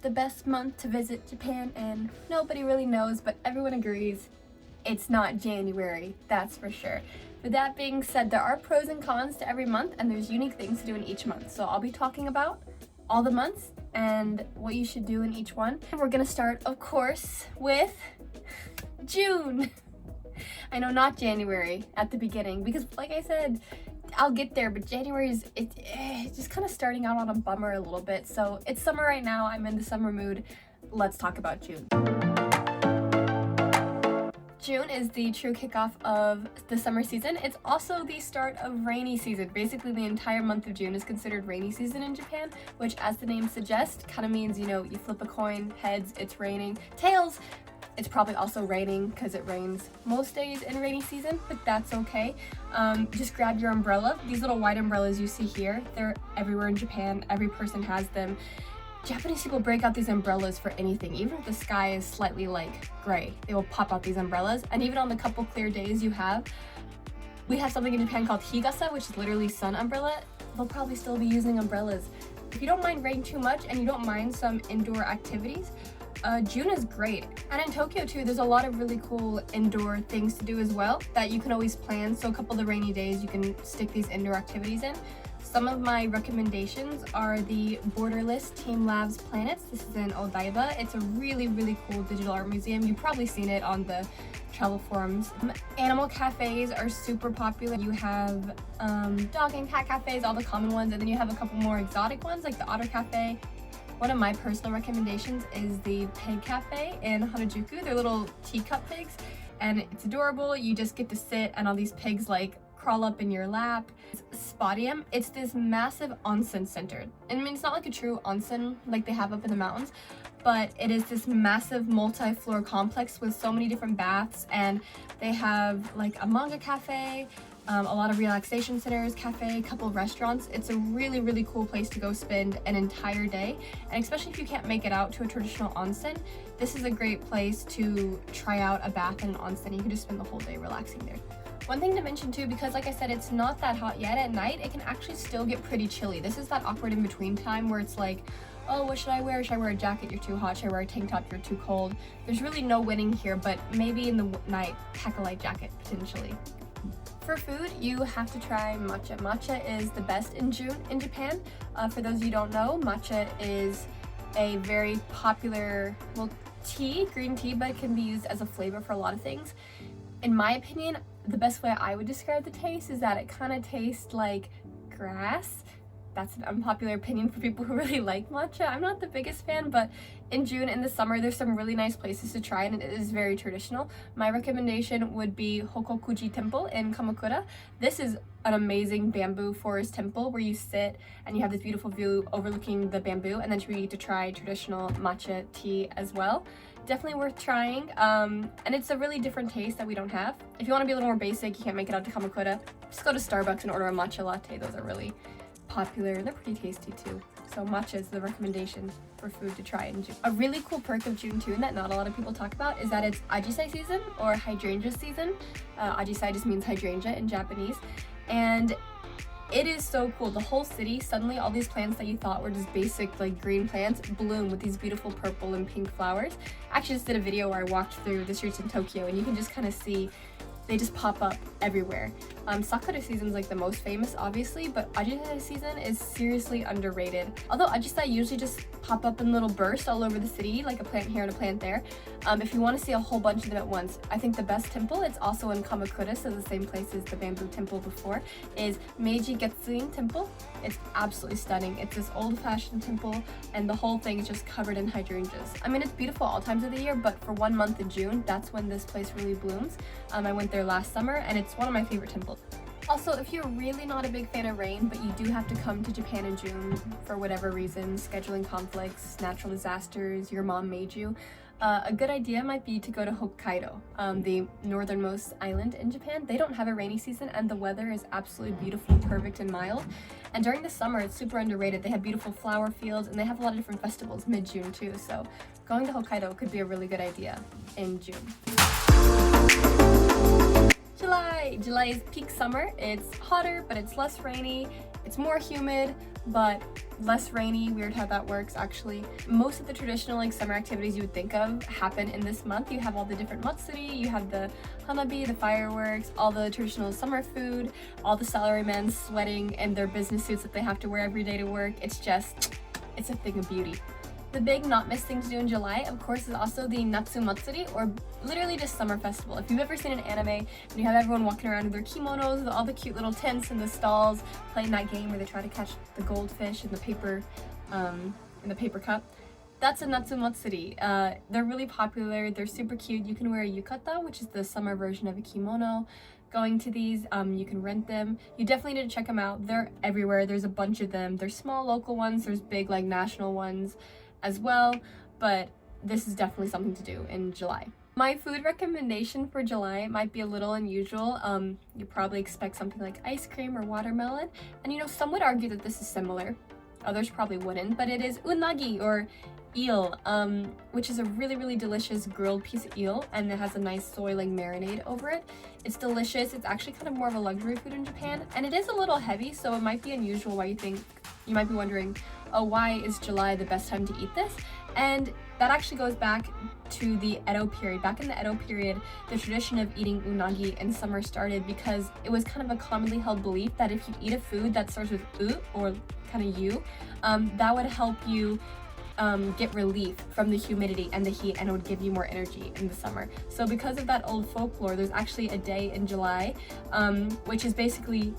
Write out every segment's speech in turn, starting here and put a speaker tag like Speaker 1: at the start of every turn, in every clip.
Speaker 1: the best month to visit Japan? And nobody really knows, but everyone agrees it's not January, that's for sure. With that being said, there are pros and cons to every month, and there's unique things to do in each month. So I'll be talking about all the months and what you should do in each one. And we're gonna start, of course, with June. I know, not January at the beginning, because like I said, I'll get there, but January is it's just kind of starting out on a bummer a little bit. So it's summer right now, I'm in the summer mood. Let's talk about June. June is the true kickoff of the summer season. It's also the start of rainy season. Basically, the entire month of June is considered rainy season in Japan, which, as the name suggests, kind of means, you know, you flip a coin, heads, it's raining, tails, it's probably also raining because it rains most days in rainy season, but that's okay. Just grab your umbrella. These little white umbrellas you see here, they're everywhere in Japan. Every person has them. Japanese people break out these umbrellas for anything. Even if the sky is slightly like gray, they will pop out these umbrellas. And even on the couple clear days we have something in Japan called higasa, which is literally sun umbrella. They'll probably still be using umbrellas. If you don't mind rain too much and you don't mind some indoor activities, June is great. And in Tokyo too, there's a lot of really cool indoor things to do as well that you can always plan. So a couple of the rainy days, you can stick these indoor activities in. Some of my recommendations are the Borderless Team Labs Planets. This is in Odaiba. It's a really, really cool digital art museum. You've probably seen it on the travel forums. Animal cafes are super popular. You have dog and cat cafes, all the common ones, and then you have a couple more exotic ones like the Otter Cafe. One of my personal recommendations is the Pig Cafe in Harajuku. They're little teacup pigs, and it's adorable. You just get to sit, and all these pigs like crawl up in your lap. Spodium, it's this massive onsen center. And I mean, it's not like a true onsen like they have up in the mountains, but it is this massive multi-floor complex with so many different baths, and they have like a manga cafe, a lot of relaxation centers, cafe, a couple of restaurants. It's a really, really cool place to go spend an entire day. And especially if you can't make it out to a traditional onsen, this is a great place to try out a bath in an onsen. You can just spend the whole day relaxing there. One thing to mention too, because like I said, it's not that hot yet at night, it can actually still get pretty chilly. This is that awkward in-between time where it's like, oh, what should I wear? Should I wear a jacket? You're too hot. Should I wear a tank top? You're too cold. There's really no winning here, but maybe in the night, pack a light jacket, potentially. For food, you have to try matcha. Matcha is the best in June in Japan. For those of you who don't know, matcha is a very popular, well, tea, green tea, but it can be used as a flavor for a lot of things. In my opinion, the best way I would describe the taste is that it kind of tastes like grass. That's an unpopular opinion for people who really like matcha. I'm not the biggest fan, but in June, in the summer, there's some really nice places to try, and it is very traditional. My recommendation would be Hokokuji Temple in Kamakura. This is an amazing bamboo forest temple where you sit and you have this beautiful view overlooking the bamboo, and then you get to try traditional matcha tea as well. Definitely worth trying, and it's a really different taste that we don't have. If you want to be a little more basic, you can't make it out to Kamakura, just go to Starbucks and order a matcha latte. Those are really popular and they're pretty tasty too. So matcha is the recommendation for food to try in June. A really cool perk of June too, and that not a lot of people talk about, is that it's Ajisai season or hydrangea season. Ajisai just means hydrangea in Japanese, and it is so cool. The whole city, suddenly all these plants that you thought were just basic like green plants bloom with these beautiful purple and pink flowers. I actually just did a video where I walked through the streets in Tokyo, and you can just kind of see they just pop up everywhere. Sakura season is like the most famous, obviously, but Ajisai season is seriously underrated. Although Ajisai usually just pop up in little bursts all over the city, like a plant here and a plant there. If you want to see a whole bunch of them at once, I think the best temple, it's also in Kamakura, so the same place as the bamboo temple before, is Meiji Getsuin Temple. It's absolutely stunning. It's this old-fashioned temple, and the whole thing is just covered in hydrangeas. I mean, it's beautiful all times of the year, but for 1 month in June, that's when this place really blooms. I went there last summer, and it's one of my favorite temples. Also, if you're really not a big fan of rain, but you do have to come to Japan in June for whatever reason, scheduling conflicts, natural disasters, your mom made you, a good idea might be to go to Hokkaido, the northernmost island in Japan. They don't have a rainy season, and the weather is absolutely beautiful, perfect, and mild. And during the summer, it's super underrated. They have beautiful flower fields, and they have a lot of different festivals mid-June too, so going to Hokkaido could be a really good idea in June. July is peak summer. It's hotter, but it's less rainy. It's more humid, but less rainy. Weird how that works, actually. Most of the traditional like summer activities you would think of happen in this month. You have all the different matsuri, you have the hanabi, the fireworks, all the traditional summer food, all the salarymen sweating in their business suits that they have to wear every day to work. It's a thing of beauty. The big not missed thing to do in July, of course, is also the Natsu Matsuri, or literally just summer festival. If you've ever seen an anime and you have everyone walking around in their kimonos with all the cute little tents and the stalls playing that game where they try to catch the goldfish in the paper cup, that's a Natsu Matsuri. They're really popular. They're super cute. You can wear a yukata, which is the summer version of a kimono. Going to these, you can rent them. You definitely need to check them out. They're everywhere. There's a bunch of them. There's small local ones. There's big like national ones as well, but this is definitely something to do in July. My food recommendation for July might be a little unusual. You probably expect something like ice cream or watermelon, and you know, some would argue that this is similar. Others probably wouldn't, but it is unagi, or eel, which is a really delicious grilled piece of eel, and it has a nice soy like marinade over it. It's delicious. It's actually kind of more of a luxury food in Japan, and it is a little heavy, so it might be unusual why you might be wondering, oh, why is July the best time to eat this? And that actually goes back to the Edo period. Back in the Edo period, the tradition of eating unagi in summer started because it was kind of a commonly held belief that if you eat a food that starts with u, or kind of you, that would help you get relief from the humidity and the heat, and it would give you more energy in the summer. So because of that old folklore, there's actually a day in July, which is basically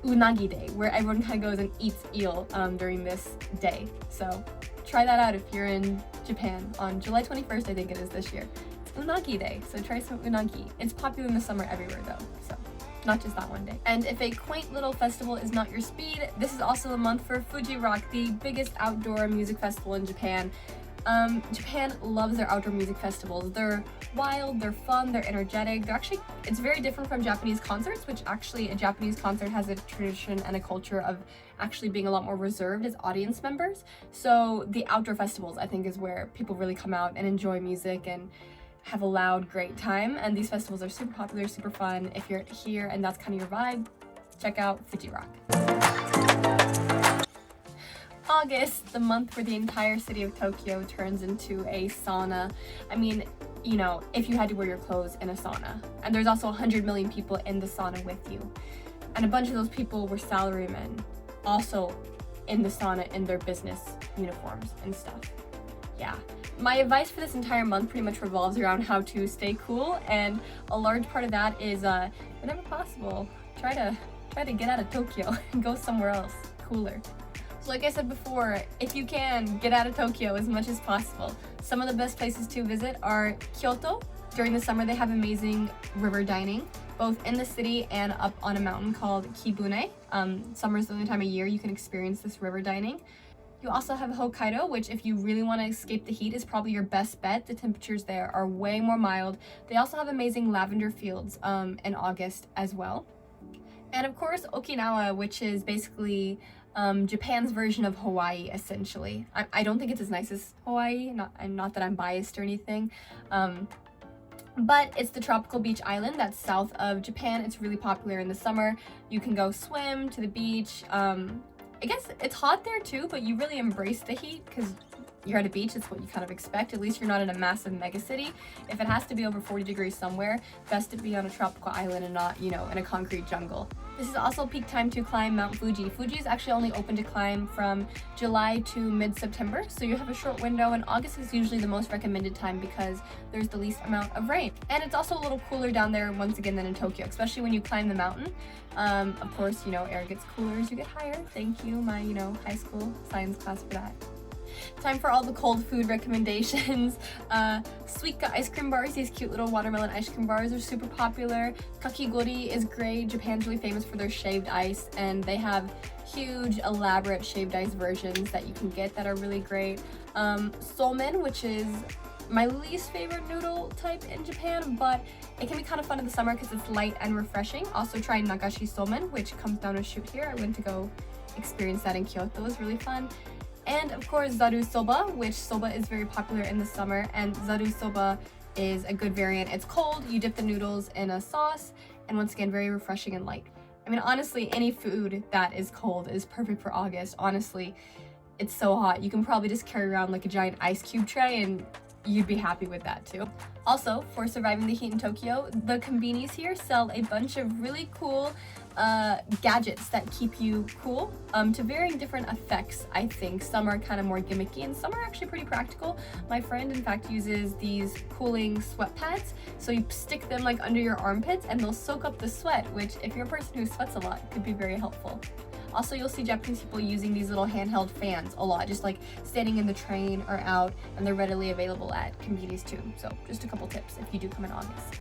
Speaker 1: Unagi Day, where everyone kind of goes and eats eel during this day. So try that out if you're in Japan on July 21st, I think it is this year. It's Unagi Day, so try some unagi. It's popular in the summer everywhere though, so not just that one day. And if a quaint little festival is not your speed, this is also the month for Fuji Rock, the biggest outdoor music festival in Japan. Japan loves their outdoor music festivals. They're wild, they're fun, they're energetic. It's very different from Japanese concerts, which actually a Japanese concert has a tradition and a culture of actually being a lot more reserved as audience members. So the outdoor festivals, I think, is where people really come out and enjoy music and have a loud, great time. And these festivals are super popular, super fun. If you're here and that's kind of your vibe, check out Fuji Rock. August, the month where the entire city of Tokyo turns into a sauna. I mean, you know, if you had to wear your clothes in a sauna. And there's also 100 million people in the sauna with you. And a bunch of those people were salarymen, also in the sauna in their business uniforms and stuff. Yeah. My advice for this entire month pretty much revolves around how to stay cool, and a large part of that is, whenever possible, try to get out of Tokyo and go somewhere else cooler. So like I said before, if you can, get out of Tokyo as much as possible. Some of the best places to visit are Kyoto. During the summer, they have amazing river dining, both in the city and up on a mountain called Kibune. Summer is the only time of year you can experience this river dining. You also have Hokkaido, which if you really want to escape the heat is probably your best bet. The temperatures there are way more mild. They also have amazing lavender fields in August as well. And of course, Okinawa, which is basically Japan's version of Hawaii, essentially. I don't think it's as nice as Hawaii, not that I'm biased or anything, but it's the tropical beach island that's south of Japan. It's really popular in the summer. You can go swim to the beach. I guess it's hot there too, but you really embrace the heat because you're at a beach. It's what you kind of expect. At least you're not in a massive mega city. If it has to be over 40 degrees somewhere, best to be on a tropical island and not, you know, in a concrete jungle. This is also peak time to climb Mount Fuji. Fuji is actually only open to climb from July to mid-September, so you have a short window, and August is usually the most recommended time because there's the least amount of rain. And it's also a little cooler down there once again than in Tokyo, especially when you climb the mountain. Of course, you know, air gets cooler as you get higher. Thank you, my, you know, high school science class for that. Time for all the cold food recommendations. Suika ice cream bars, these cute little watermelon ice cream bars are super popular. Kakigori is great. Japan's really famous for their shaved ice, and they have huge, elaborate shaved ice versions that you can get that are really great. Somen, which is my least favorite noodle type in Japan, but it can be kind of fun in the summer because it's light and refreshing. Also try nagashi somen, which comes down a chute here. I went to go experience that in Kyoto. It was really fun. And of course, zaru soba, which soba is very popular in the summer, and zaru soba is a good variant. It's cold, you dip the noodles in a sauce, and once again, very refreshing and light. I mean, honestly, any food that is cold is perfect for August. Honestly, it's so hot. You can probably just carry around like a giant ice cube tray and you'd be happy with that too. Also, for surviving the heat in Tokyo, the konbinis here sell a bunch of really cool gadgets that keep you cool to varying different effects, I think. Some are kind of more gimmicky and some are actually pretty practical. My friend, in fact, uses these cooling sweat pads. So you stick them like under your armpits and they'll soak up the sweat, which if you're a person who sweats a lot, could be very helpful. Also, you'll see Japanese people using these little handheld fans a lot, just like standing in the train or out, and they're readily available at konbinis too. So just a couple tips if you do come in August.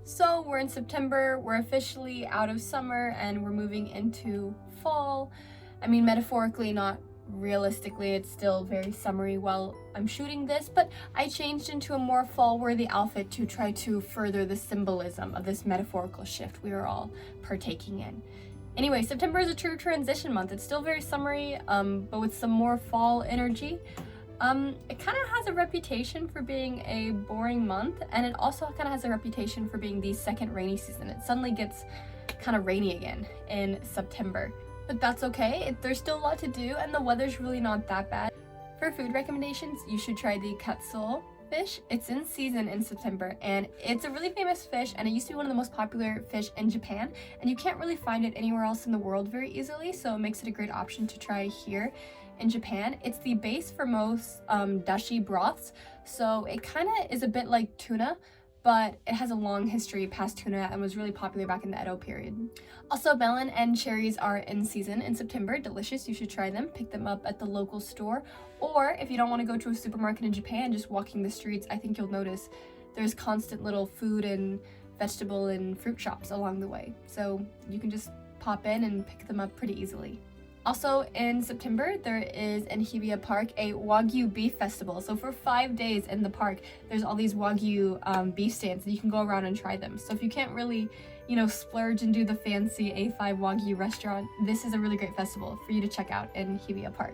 Speaker 1: So we're in September, we're officially out of summer and we're moving into fall. I mean, metaphorically, not realistically, it's still very summery while I'm shooting this, but I changed into a more fall-worthy outfit to try to further the symbolism of this metaphorical shift we are all partaking in. Anyway, September is a true transition month. It's still very summery, but with some more fall energy. It kind of has a reputation for being a boring month, and it also kind of has a reputation for being the second rainy season. It suddenly gets kind of rainy again in September, but that's okay. There's still a lot to do, and the weather's really not that bad. For food recommendations, you should try the katsuo fish. It's in season in September, and it's a really famous fish, and it used to be one of the most popular fish in Japan, and you can't really find it anywhere else in the world very easily, so it makes it a great option to try here in Japan. It's the base for most dashi broths, so it kind of is a bit like tuna, but it has a long history past tuna and was really popular back in the Edo period. Also, melon and cherries are in season in September. Delicious, you should try them. Pick them up at the local store, or if you don't want to go to a supermarket in Japan, just walking the streets, I think you'll notice there's constant little food and vegetable and fruit shops along the way, so you can just pop in and pick them up pretty easily. Also in September, there is in Hibiya Park a Wagyu beef festival. So for 5 days in the park, there's all these Wagyu beef stands and you can go around and try them. So if you can't really, splurge and do the fancy A5 Wagyu restaurant, this is a really great festival for you to check out in Hibiya Park.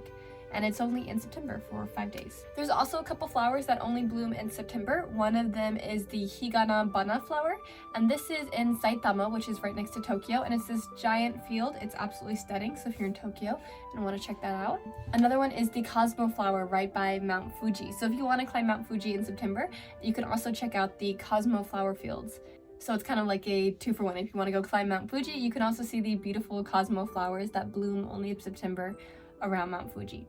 Speaker 1: And it's only in September for 5 days. There's also a couple flowers that only bloom in September. One of them is the Higana Bana flower, and this is in Saitama, which is right next to Tokyo, and it's this giant field. It's absolutely stunning, so if you're in Tokyo and want to check that out. Another one is the Cosmo flower right by Mount Fuji. So if you want to climb Mount Fuji in September, you can also check out the Cosmo flower fields. So it's kind of like a 2-for-1. If you want to go climb Mount Fuji, you can also see the beautiful Cosmo flowers that bloom only in September around Mount Fuji.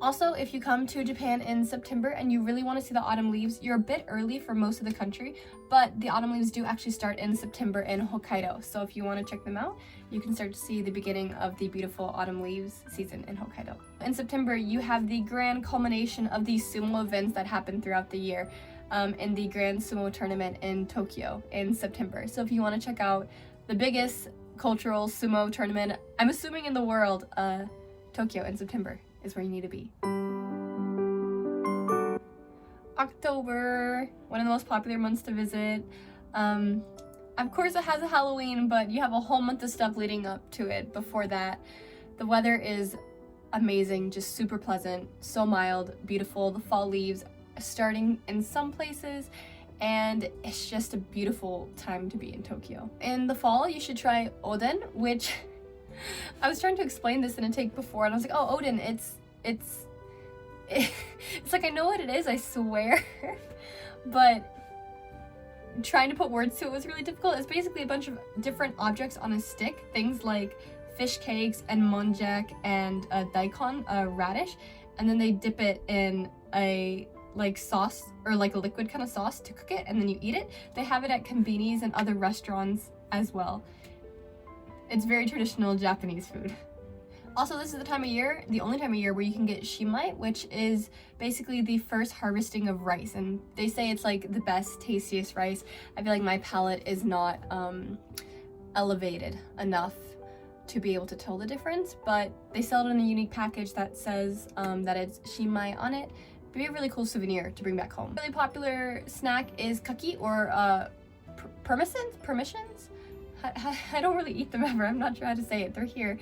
Speaker 1: Also, if you come to Japan in September and you really want to see the autumn leaves, you're a bit early for most of the country, but the autumn leaves do actually start in September in Hokkaido. So if you want to check them out, you can start to see the beginning of the beautiful autumn leaves season in Hokkaido. In September, you have the grand culmination of the sumo events that happen throughout the year in the Grand Sumo Tournament in Tokyo in September. So if you want to check out the biggest cultural sumo tournament, I'm assuming in the world, Tokyo in September is where you need to be. October, one of the most popular months to visit. Of course it has a Halloween, but you have a whole month of stuff leading up to it before that. The weather is amazing, just super pleasant, so mild, beautiful. The fall leaves starting in some places, and it's just a beautiful time to be in Tokyo. In the fall, you should try oden, which I was trying to explain this in a take before, and I was like, oh, oden, it's like, I know what it is, I swear, but trying to put words to it was really difficult. It's basically a bunch of different objects on a stick, things like fish cakes and monjak and daikon, radish, and then they dip it in a sauce, or like a liquid kind of sauce to cook it, and then you eat it. They have it at konbinis and other restaurants as well. It's very traditional Japanese food. Also, this is the time of year, the only time of year where you can get shimai, which is basically the first harvesting of rice, and they say it's like the best, tastiest rice. I feel like my palate is not elevated enough to be able to tell the difference, but they sell it in a unique package that says that it's shimai on it. It'd be a really cool souvenir to bring back home. Really popular snack is kaki, or permissions. I don't really eat them ever. I'm not sure how to say it. They're here.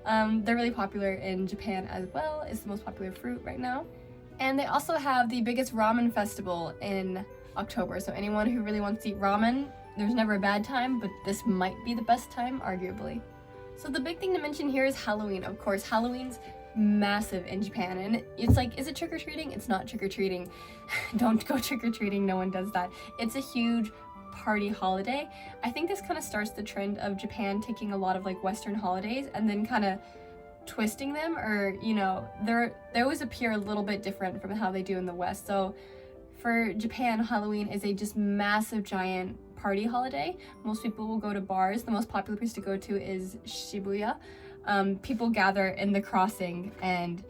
Speaker 1: They're really popular in Japan as well. It's the most popular fruit right now. And they also have the biggest ramen festival in October. So anyone who really wants to eat ramen, there's never a bad time, but this might be the best time, arguably. So the big thing to mention here is Halloween. Of course, Halloween's massive in Japan, and it's like, is it trick-or-treating? It's not trick-or-treating. Don't go trick-or-treating, no one does that. It's a huge party holiday. I think this kind of starts the trend of Japan taking a lot of like Western holidays and then kind of twisting them, or you know, they always appear a little bit different from how they do in the West. So for Japan, Halloween is a just massive giant party holiday. Most people will go to bars. The most popular place to go to is Shibuya. People gather in the crossing and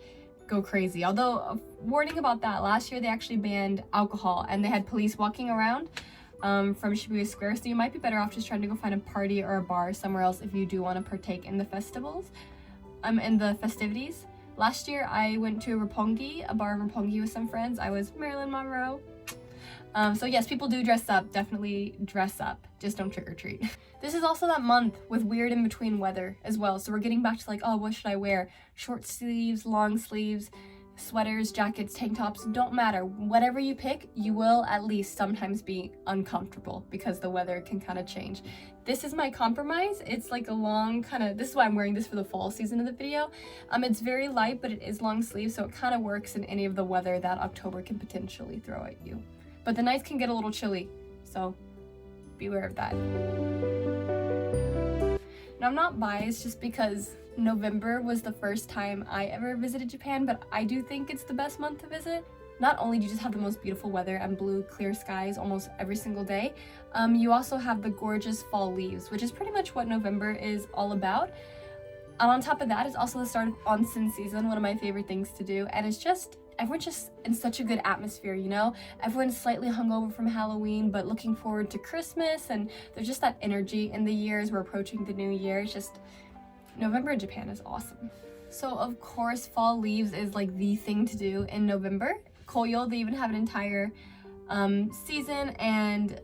Speaker 1: go crazy. Although, warning about that, last year they actually banned alcohol and they had police walking around from Shibuya Square, so you might be better off just trying to go find a party or a bar somewhere else if you do want to partake in the festivals, in the festivities. Last year I went to Roppongi, a bar in Roppongi with some friends. I was Marilyn Monroe. So yes, people do dress up, definitely dress up, just don't trick-or-treat. This is also that month with weird in-between weather as well, so we're getting back to like, oh, what should I wear? Short sleeves, long sleeves, sweaters, jackets, tank tops, don't matter. Whatever you pick, you will at least sometimes be uncomfortable because the weather can kind of change. This is my compromise. It's like a long kind of, this is why I'm wearing this for the fall season of the video. It's very light, but it is long sleeve, so it kind of works in any of the weather that October can potentially throw at you. But the nights can get a little chilly, so beware of that. Now, I'm not biased just because November was the first time I ever visited Japan, but I do think it's the best month to visit. Not only do you just have the most beautiful weather and blue, clear skies almost every single day, you also have the gorgeous fall leaves, which is pretty much what November is all about. And on top of that, it's also the start of onsen season, one of my favorite things to do, and it's just, everyone's just in such a good atmosphere, you know? Everyone's slightly hungover from Halloween, but looking forward to Christmas, and there's just that energy in the year as we're approaching the new year. It's just, November in Japan is awesome. So of course, fall leaves is like the thing to do in November. Koyo, they even have an entire season and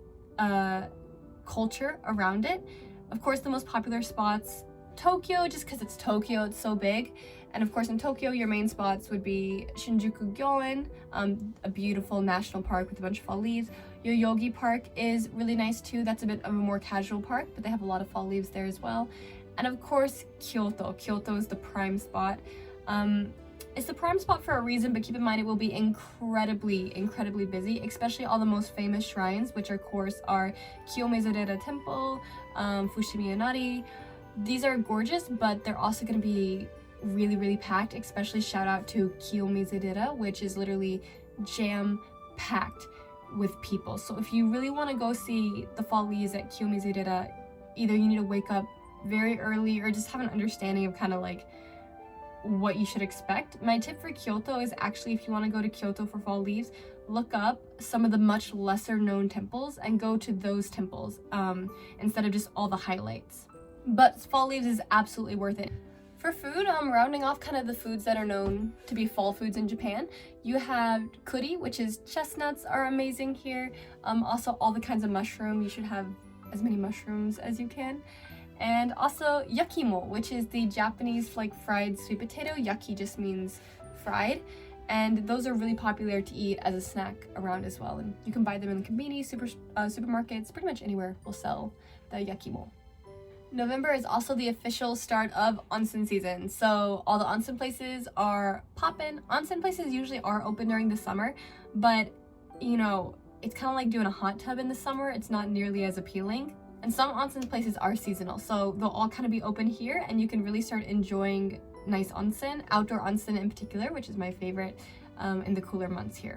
Speaker 1: culture around it. Of course, the most popular spots, Tokyo, just because it's Tokyo, it's so big. And of course in Tokyo, your main spots would be Shinjuku Gyoen, a beautiful national park with a bunch of fall leaves. Yoyogi Park is really nice too. That's a bit of a more casual park, but they have a lot of fall leaves there as well. And of course, Kyoto. Kyoto is the prime spot. It's the prime spot for a reason, but keep in mind it will be incredibly busy, especially all the most famous shrines, which of course are Kiyomizurera Temple, Fushimi Inari. These are gorgeous, but they're also going to be really packed, especially shout out to Kiyomizurera, which is literally jam-packed with people. So if you really want to go see the fall leaves at Kiyomizurera, either you need to wake up very early or just have an understanding of kind of like what you should expect. My tip for Kyoto is actually, if you want to go to Kyoto for fall leaves, look up some of the much lesser known temples and go to those temples instead of just all the highlights. But fall leaves is absolutely worth it. For food, rounding off kind of the foods that are known to be fall foods in Japan, you have kuri, which is chestnuts are amazing here. Also all the kinds of mushroom, you should have as many mushrooms as you can. And also yakimo, which is the Japanese like fried sweet potato. Yaki just means fried. And those are really popular to eat as a snack around as well. And you can buy them in the conveni, supermarkets, pretty much anywhere will sell the yakimo. November is also the official start of onsen season. So all the onsen places are poppin'. Onsen places usually are open during the summer, but you know, it's kind of like doing a hot tub in the summer. It's not nearly as appealing. And some onsen places are seasonal, so they'll all kind of be open here and you can really start enjoying nice onsen, outdoor onsen in particular, which is my favorite in the cooler months here.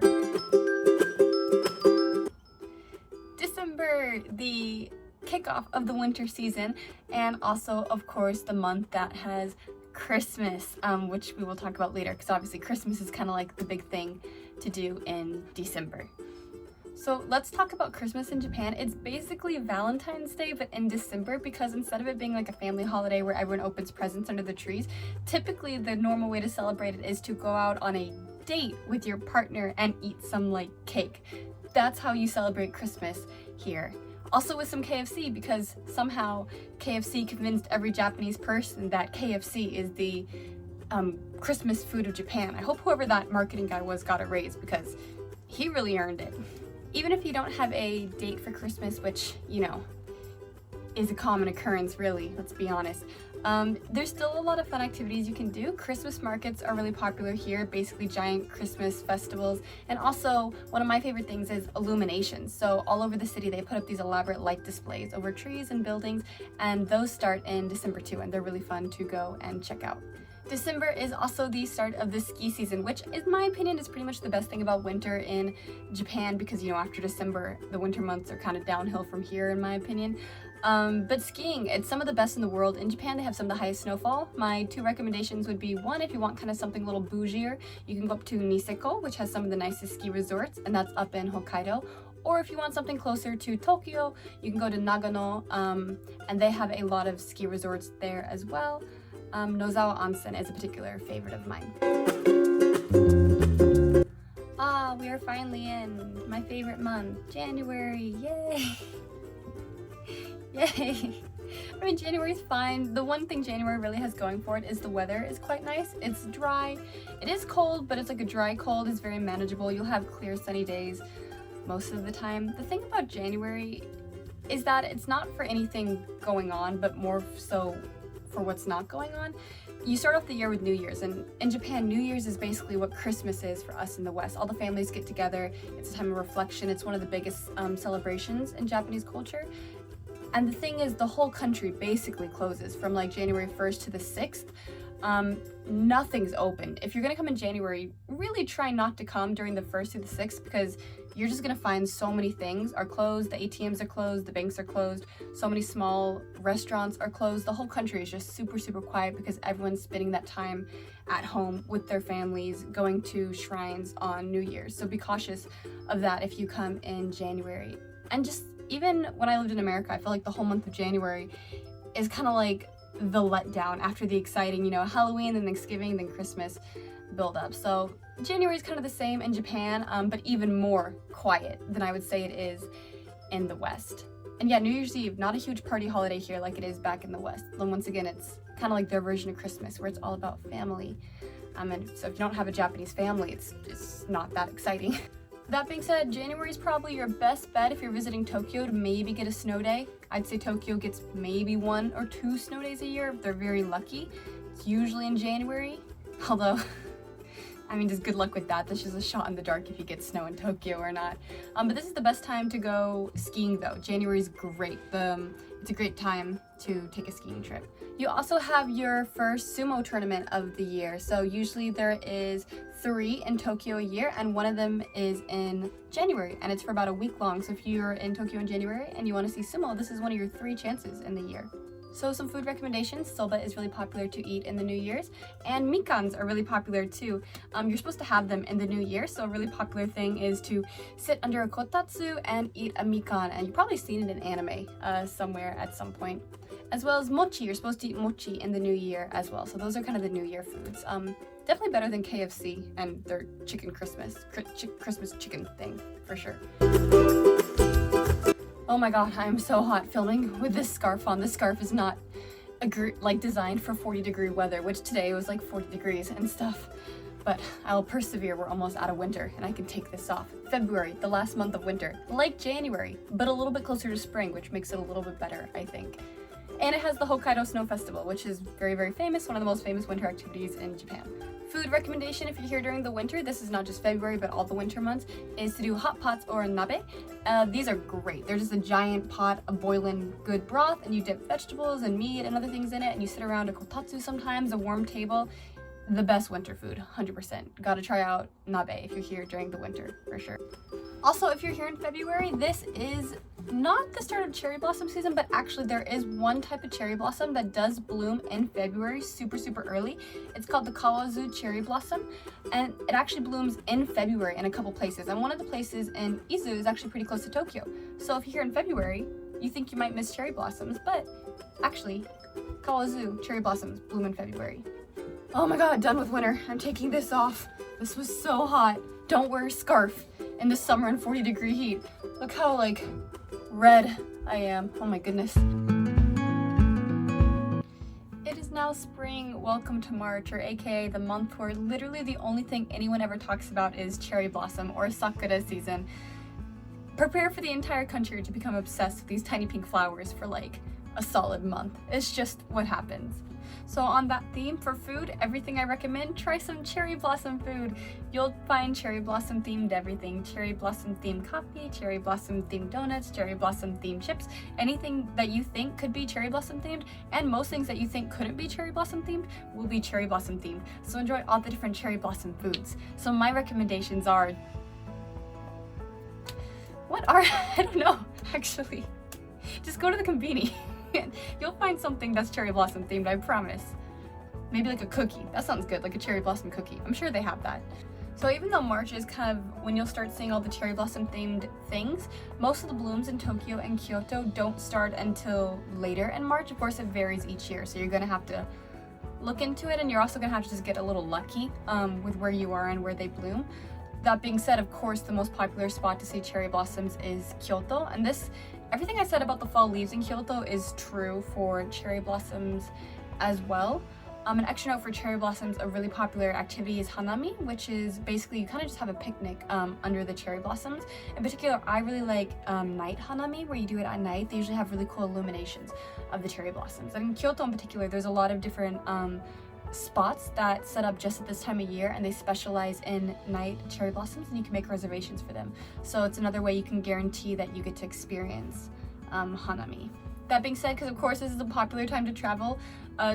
Speaker 1: December, the kickoff of the winter season, and also of course the month that has Christmas, which we will talk about later because obviously Christmas is kind of like the big thing to do in December. So let's talk about Christmas in Japan. It's basically Valentine's Day, but in December, because instead of it being like a family holiday where everyone opens presents under the trees, typically the normal way to celebrate it is to go out on a date with your partner and eat some like cake. That's how you celebrate Christmas here. Also with some KFC, because somehow KFC convinced every Japanese person that KFC is the Christmas food of Japan. I hope whoever that marketing guy was got a raise because he really earned it. Even if you don't have a date for Christmas, which, you know, is a common occurrence really, let's be honest, There's still a lot of fun activities you can do. Christmas markets are really popular here, basically giant Christmas festivals. And also, one of my favorite things is illuminations. So all over the city, they put up these elaborate light displays over trees and buildings, and those start in December too, and they're really fun to go and check out. December is also the start of the ski season, which in my opinion is pretty much the best thing about winter in Japan, because after December, the winter months are kind of downhill from here in my opinion. But skiing, it's some of the best in the world. In Japan, they have some of the highest snowfall. My 2 recommendations would be, one, if you want kind of something a little bougier, you can go up to Niseko, which has some of the nicest ski resorts, and that's up in Hokkaido. Or if you want something closer to Tokyo, you can go to Nagano, and they have a lot of ski resorts there as well. Nozawa Onsen is a particular favorite of mine. We are finally in my favorite month, January, yay! Yay! I mean, January's fine. The one thing January really has going for it is the weather is quite nice. It's dry. It is cold, but it's like a dry cold. It's very manageable. You'll have clear, sunny days most of the time. The thing about January is that it's not for anything going on, but more so for what's not going on. You start off the year with New Year's, and in Japan, New Year's is basically what Christmas is for us in the West. All the families get together. It's a time of reflection. It's one of the biggest celebrations in Japanese culture. And the thing is, the whole country basically closes from like January 1st to the 6th. Nothing's open. If you're gonna come in January, really try not to come during the 1st to the 6th, because you're just gonna find so many things are closed. The ATMs are closed, the banks are closed, so many small restaurants are closed. The whole country is just super, super quiet because everyone's spending that time at home with their families, going to shrines on New Year's. So be cautious of that if you come in January. And just even when I lived in America, I feel like the whole month of January is kind of like the letdown after the exciting, Halloween, then Thanksgiving, then Christmas build up. So January is kind of the same in Japan, but even more quiet than I would say it is in the West. And yeah, New Year's Eve, not a huge party holiday here like it is back in the West. And once again, it's kind of like their version of Christmas, where it's all about family. And so if you don't have a Japanese family, it's not that exciting. That being said, January is probably your best bet if you're visiting Tokyo to maybe get a snow day. I'd say Tokyo gets maybe 1 or 2 snow days a year if they're very lucky. It's usually in January, although, I mean, just good luck with that. That's just a shot in the dark if you get snow in Tokyo or not. But this is the best time to go skiing though. January is great. It's a great time to take a skiing trip. You also have your first sumo tournament of the year. So usually there is 3 in Tokyo a year, and one of them is in January, and it's for about a week long. So if you're in Tokyo in January and you want to see sumo, this is one of your 3 chances in the year. So some food recommendations. Soba is really popular to eat in the New Year's, and mikans are really popular too. You're supposed to have them in the New Year, so a really popular thing is to sit under a kotatsu and eat a mikan, and you've probably seen it in anime somewhere at some point. As well as mochi, you're supposed to eat mochi in the New Year as well. So those are kind of the New Year foods. Definitely better than KFC and their chicken Christmas chicken thing, for sure. Oh my god, I'm so hot filming with this scarf on. This scarf is not designed for 40-degree weather, which today was like 40 degrees and stuff. But I'll persevere. We're almost out of winter and I can take this off. February, the last month of winter, like January, but a little bit closer to spring, which makes it a little bit better, I think. And it has the Hokkaido Snow Festival, which is very, very famous, one of the most famous winter activities in Japan. Food recommendation if you're here during the winter, this is not just February but all the winter months, is to do hot pots or a nabe. These are great. They're just a giant pot of boiling good broth, and you dip vegetables and meat and other things in it, and you sit around a kotatsu sometimes, a warm table. The best winter food, 100%. Gotta try out nabe if you're here during the winter, for sure. Also, if you're here in February, this is not the start of cherry blossom season, but actually there is one type of cherry blossom that does bloom in February, super, super early. It's called the kawazu cherry blossom, and it actually blooms in February in a couple places. And one of the places in Izu is actually pretty close to Tokyo. So if you're here in February, you think you might miss cherry blossoms, but actually, kawazu cherry blossoms bloom in February. Oh my god, done with winter. I'm taking this off. This was so hot. Don't wear a scarf in the summer and 40-degree heat. Look how, red I am. Oh my goodness. It is now spring. Welcome to March, or aka the month where literally the only thing anyone ever talks about is cherry blossom or sakura season. Prepare for the entire country to become obsessed with these tiny pink flowers for a solid month. It's just what happens. So on that theme, for food, everything I recommend, try some cherry blossom food. You'll find cherry blossom themed everything. Cherry blossom themed coffee, cherry blossom themed donuts, cherry blossom themed chips, anything that you think could be cherry blossom themed, and most things that you think couldn't be cherry blossom themed will be cherry blossom themed. So enjoy all the different cherry blossom foods. So my recommendations are, I don't know, actually. Just go to the conveni. You'll find something that's cherry blossom themed, I promise. Maybe like a cookie. That sounds good, like a cherry blossom cookie. I'm sure they have that. So even though March is kind of when you'll start seeing all the cherry blossom themed things, most of the blooms in Tokyo and Kyoto don't start until later in March. Of course, it varies each year, so you're gonna have to look into it, and you're also gonna have to just get a little lucky with where you are and where they bloom. That being said, of course, the most popular spot to see cherry blossoms is Kyoto, and everything I said about the fall leaves in Kyoto is true for cherry blossoms as well. An extra note for cherry blossoms, a really popular activity is hanami, which is basically you kind of just have a picnic under the cherry blossoms. In particular, I really like night hanami, where you do it at night. They usually have really cool illuminations of the cherry blossoms. And in Kyoto in particular, there's a lot of different spots that set up just at this time of year, and they specialize in night cherry blossoms, and you can make reservations for them. So it's another way you can guarantee that you get to experience hanami. That being said, because of course this is a popular time to travel,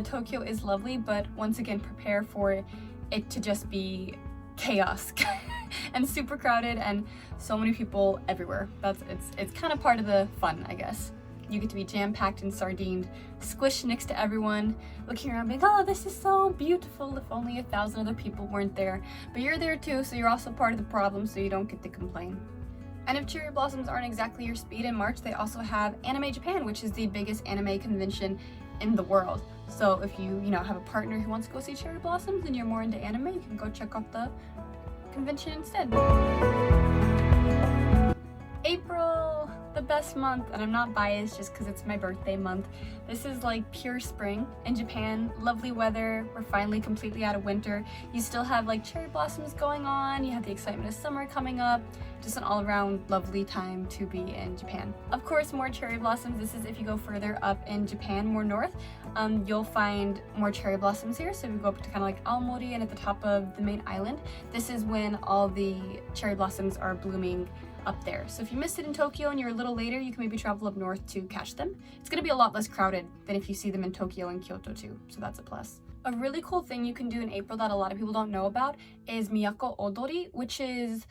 Speaker 1: Tokyo is lovely, but once again, prepare for it to just be chaos and super crowded and so many people everywhere. It's kind of part of the fun, I guess. You get to be jam-packed and sardined, squished next to everyone, looking around being, oh, this is so beautiful, if only 1,000 other people weren't there. But you're there too, so you're also part of the problem, so you don't get to complain. And if cherry blossoms aren't exactly your speed in March, they also have Anime Japan, which is the biggest anime convention in the world. So if you have a partner who wants to go see cherry blossoms and you're more into anime, you can go check out the convention instead. April, the best month, and I'm not biased just because it's my birthday month. This is like pure spring in Japan. Lovely weather. We're finally completely out of winter. You still have like cherry blossoms going on. You have the excitement of summer coming up. Just an all-around lovely time to be in Japan. Of course, more cherry blossoms. This is if you go further up in Japan, more north, you'll find more cherry blossoms here. So if you go up to kind of like Aomori and at the top of the main island, this is when all the cherry blossoms are blooming up there. So if you missed it in Tokyo and you're a little later, you can maybe travel up north to catch them. It's going to be a lot less crowded than if you see them in Tokyo and Kyoto too, so that's a plus. A really cool thing you can do in April that a lot of people don't know about is Miyako Odori, which is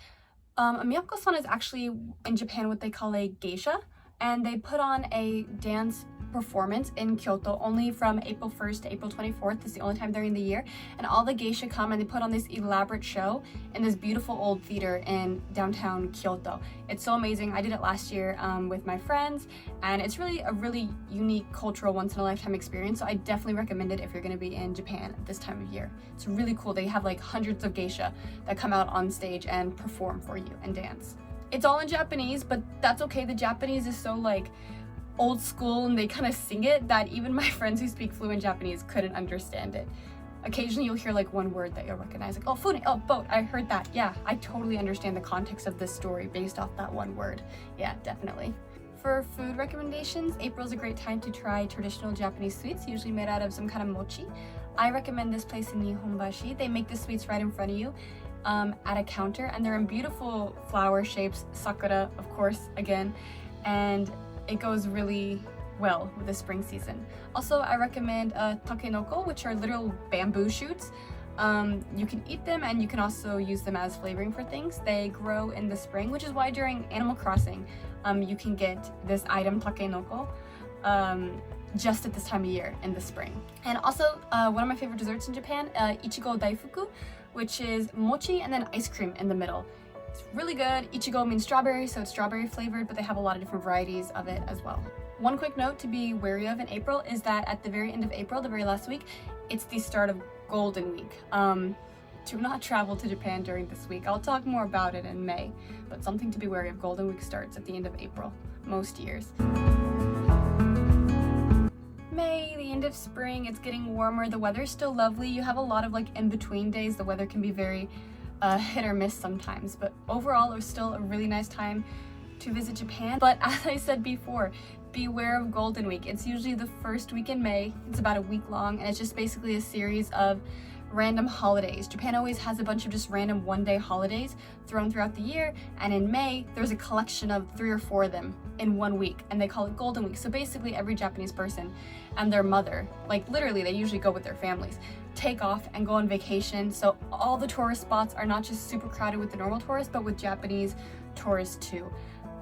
Speaker 1: a Miyako-san is actually in Japan what they call a geisha, and they put on a dance performance in Kyoto only from April 1st to April 24th. It's the only time during the year, and all the geisha come and they put on this elaborate show in this beautiful old theater in downtown Kyoto. It's so amazing. I did it last year with my friends, and it's really a really unique cultural once-in-a-lifetime experience, so I definitely recommend it if you're going to be in Japan at this time of year. It's really cool. They have like hundreds of geisha that come out on stage and perform for you and dance. It's all in Japanese, but that's okay. The Japanese is so like old school and they kind of sing it that even my friends who speak fluent Japanese couldn't understand it. Occasionally you'll hear like one word that you'll recognize, like, oh, fune, oh, boat, I heard that. Yeah, I totally understand the context of this story based off that one word. Yeah, definitely. For food recommendations, April's a great time to try traditional Japanese sweets, usually made out of some kind of mochi. I recommend this place in Nihonbashi. They make the sweets right in front of you at a counter, and they're in beautiful flower shapes, sakura, of course, again, and it goes really well with the spring season. Also, I recommend takenoko, which are literal bamboo shoots. You can eat them and you can also use them as flavoring for things. They grow in the spring, which is why during Animal Crossing, you can get this item, takenoko, just at this time of year in the spring. And also, one of my favorite desserts in Japan, ichigo daifuku, which is mochi and then ice cream in the middle. It's really good. Ichigo means strawberry, so it's strawberry flavored, but they have a lot of different varieties of it as well. One quick note to be wary of in April is that at the very end of April, the very last week, it's the start of Golden Week. Do not travel to Japan during this week. I'll talk more about it in May, but something to be wary of. Golden Week starts at the end of April, most years. May, the end of spring, it's getting warmer. The weather's still lovely. You have a lot of like in-between days. The weather can be very hit or miss sometimes, but overall it was still a really nice time to visit Japan. But as I said before, beware of Golden Week. It's usually the first week in May. It's about a week long, and it's just basically a series of random holidays. Japan always has a bunch of just random one-day holidays thrown throughout the year, and in May there's a collection of 3 or 4 of them in one week, and they call it Golden Week. So basically every Japanese person and their mother, like literally they usually go with their families, take off and go on vacation. So all the tourist spots are not just super crowded with the normal tourists, but with Japanese tourists too.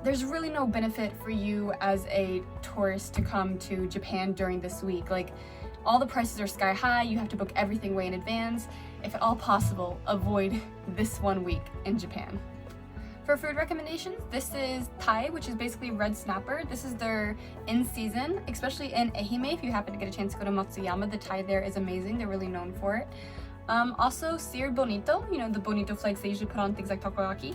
Speaker 1: There's really no benefit for you as a tourist to come to Japan during this week. Like, all the prices are sky high, you have to book everything way in advance. If at all possible, avoid this 1 week in Japan. For food recommendations, this is Thai, which is basically red snapper. This is their in-season, especially in Ehime. If you happen to get a chance to go to Matsuyama, the Thai there is amazing. They're really known for it. Also, seared bonito, you know, the bonito flakes they usually put on things like takoyaki.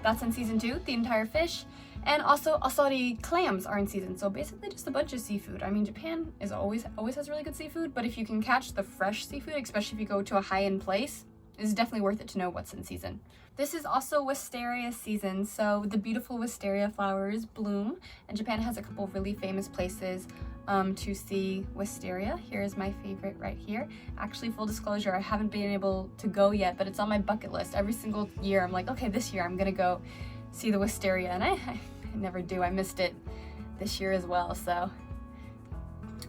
Speaker 1: That's in season 2, the entire fish. And also asari clams are in season, so basically just a bunch of seafood. I mean, Japan is always has really good seafood, but if you can catch the fresh seafood, especially if you go to a high-end place, it's definitely worth it to know what's in season. This is also wisteria season, so the beautiful wisteria flowers bloom, and Japan has a couple really famous places to see wisteria. Here's my favorite right here. Actually, full disclosure, I haven't been able to go yet, but it's on my bucket list. Every single year I'm like, okay, this year I'm gonna go see the wisteria, and I never do. I missed it this year as well, so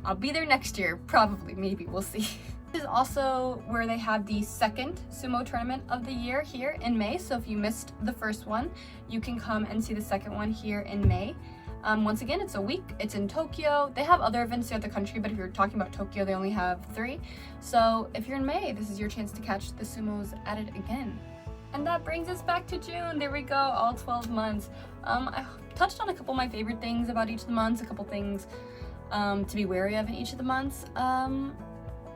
Speaker 1: I'll be there next year, probably, maybe, we'll see. This is also where they have the second sumo tournament of the year here in May, so if you missed the first one, you can come and see the second one here in May. Once again, it's a week, it's in Tokyo. They have other events throughout the country, but if you're talking about Tokyo, they only have 3. So if you're in May, this is your chance to catch the sumos at it again. And that brings us back to June. There we go, all 12 months. I touched on a couple of my favorite things about each of the months, a couple things to be wary of in each of the months.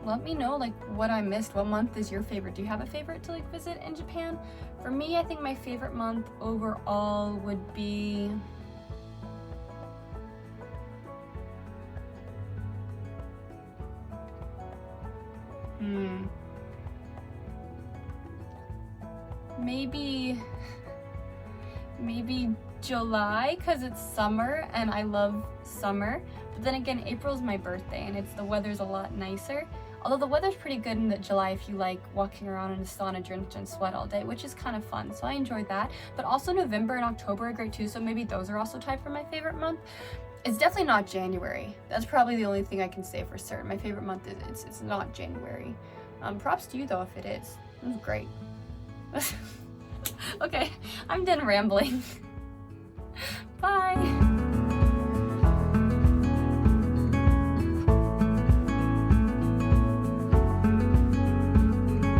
Speaker 1: Let me know like what I missed. What month is your favorite? Do you have a favorite to like visit in Japan? For me, I think my favorite month overall would be maybe July, because it's summer and I love summer. But then again, April's my birthday and the weather's a lot nicer. Although the weather's pretty good in July if you like walking around in the sauna, drenched in sweat all day, which is kind of fun. So I enjoyed that. But also November and October are great too, so maybe those are also tied for my favorite month. It's definitely not January. That's probably the only thing I can say for certain. My favorite month is it's not January. Props to you though if it is. It's great. Okay, I'm done rambling.